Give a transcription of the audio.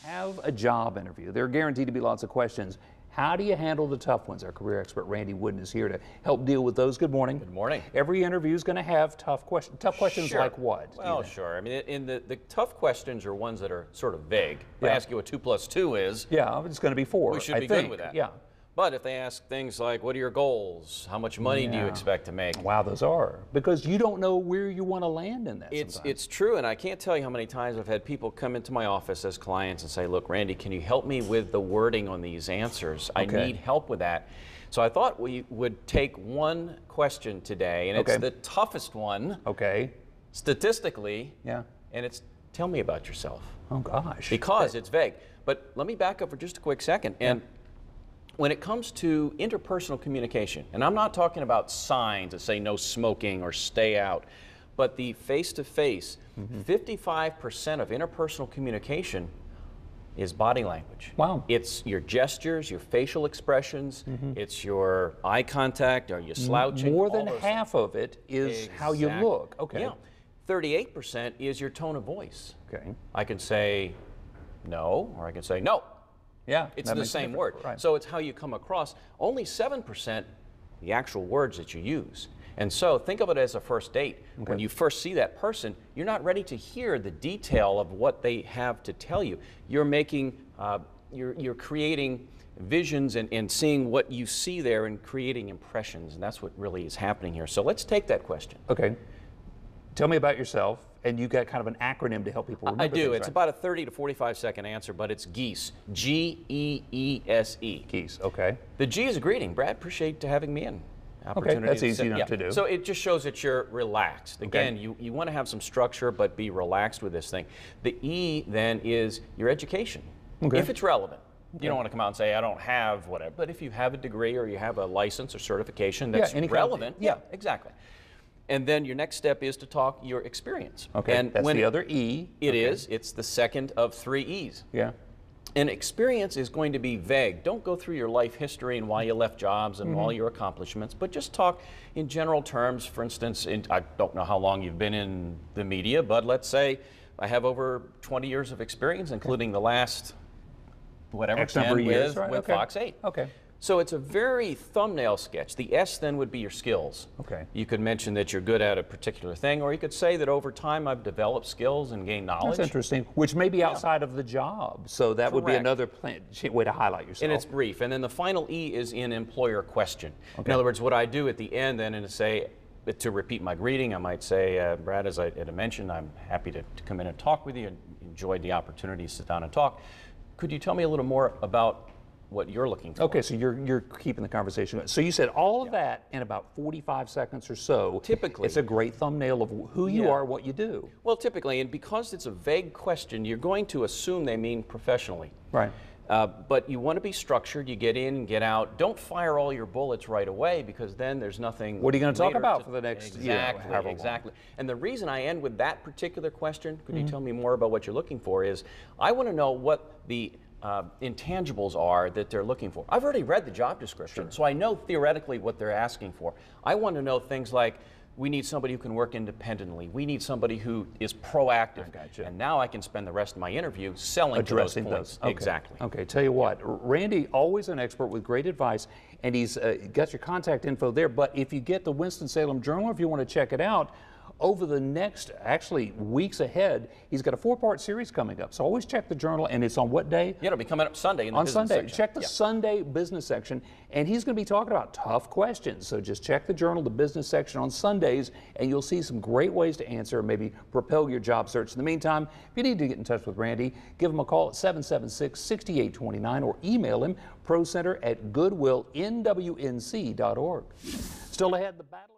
have a job interview, there are guaranteed to be lots of questions. How do you handle the tough ones? Our career expert Randy Wooden is here to help deal with those. Good morning. Good morning. Every interview is going to have tough questions. Tough questions Sure. like what? Well, sure. I mean, the tough questions are ones that are sort of vague. If I ask you what 2 + 2 is, yeah, it's going to be 4. we should be good with that. Yeah. But if they ask things like, what are your goals? How much money do you expect to make? Wow, those are. Because you don't know where you want to land in that sometimes. It's true, and I can't tell you how many times I've had people come into my office as clients and say, look, Randy, can you help me with the wording on these answers? I need help with that. So I thought we would take one question today, and it's the toughest one. Okay. Statistically. Yeah. And it's, tell me about yourself. Oh, gosh. Because it's vague. But let me back up for just a quick second. And when it comes to interpersonal communication, and I'm not talking about signs that say no smoking or stay out, but the face-to-face, 55% of interpersonal communication is body language. Wow. It's your gestures, your facial expressions, it's your eye contact, are you slouching? More than half of it is how you look. Okay. Yeah. 38% is your tone of voice. Okay. I can say no, or I can say no. Yeah, it's the same word. Right. So it's how you come across. Only 7% the actual words that you use. And so think of it as a first date. When you first see that person, you're not ready to hear the detail of what they have to tell you. You're making, you're creating visions and seeing what you see there and creating impressions. And that's what really is happening here. So let's take that question. Okay. Tell me about yourself, and you got kind of an acronym to help people remember I do. things, It's about a 30 to 45 second answer, but it's GEESE. G-E-E-S-E. Geese, okay. The G is a greeting. Brad, appreciate having me in. Okay, that's easy enough to do. So it just shows that you're relaxed. Again, you want to have some structure, but be relaxed with this thing. The E then is your education, if it's relevant. You don't want to come out and say, I don't have whatever. But if you have a degree or you have a license or certification that's relevant, exactly. And then your next step is to talk your experience. Okay, and that's the other E. It is. It's the second of 3 E's. Yeah. And experience is going to be vague. Don't go through your life history and why you left jobs and all your accomplishments, but just talk in general terms. For instance, I don't know how long you've been in the media, but let's say I have over 20 years of experience, including the last, whatever, 10 years with Fox 8. Okay. So it's a very thumbnail sketch. The S then would be your skills. Okay. You could mention that you're good at a particular thing, or you could say that over time I've developed skills and gained knowledge. That's interesting, which may be outside of the job. So that would be another way to highlight yourself. And it's brief. And then the final E is in employer question. In other words, what I do at the end then is say, to repeat my greeting, I might say, Brad, as I had mentioned, I'm happy to come in and talk with you and enjoyed the opportunity to sit down and talk. Could you tell me a little more about what you're looking for? Okay, so you're keeping the conversation going. So you said all of that in about 45 seconds or so. Typically. It's a great thumbnail of who you are, what you do. Well, typically, and because it's a vague question, you're going to assume they mean professionally. Right. But you want to be structured. You get in, get out. Don't fire all your bullets right away, because then there's nothing. What are you going to talk about for the next Exactly. And the reason I end with that particular question, could you tell me more about what you're looking for, is I want to know what the intangibles are that they're looking for. I've already read the job description, so I know theoretically what they're asking for. I want to know things like, we need somebody who can work independently. We need somebody who is proactive. And now I can spend the rest of my interview selling addressing to those points. Okay. Exactly. Okay, tell you what, Randy, always an expert with great advice, and he's got your contact info there. But if you get the Winston-Salem Journal, if you want to check it out, over the next, actually, weeks ahead, he's got a 4-part series coming up. So always check the Journal, and it's on what day? Yeah, it'll be coming up Sunday in the on business Sunday. section. Check the Sunday business section, and he's going to be talking about tough questions. So just check the Journal, the business section on Sundays, and you'll see some great ways to answer and maybe propel your job search. In the meantime, if you need to get in touch with Randy, give him a call at 776-6829 or email him, procenter@goodwillnwnc.org. Still ahead, the battle.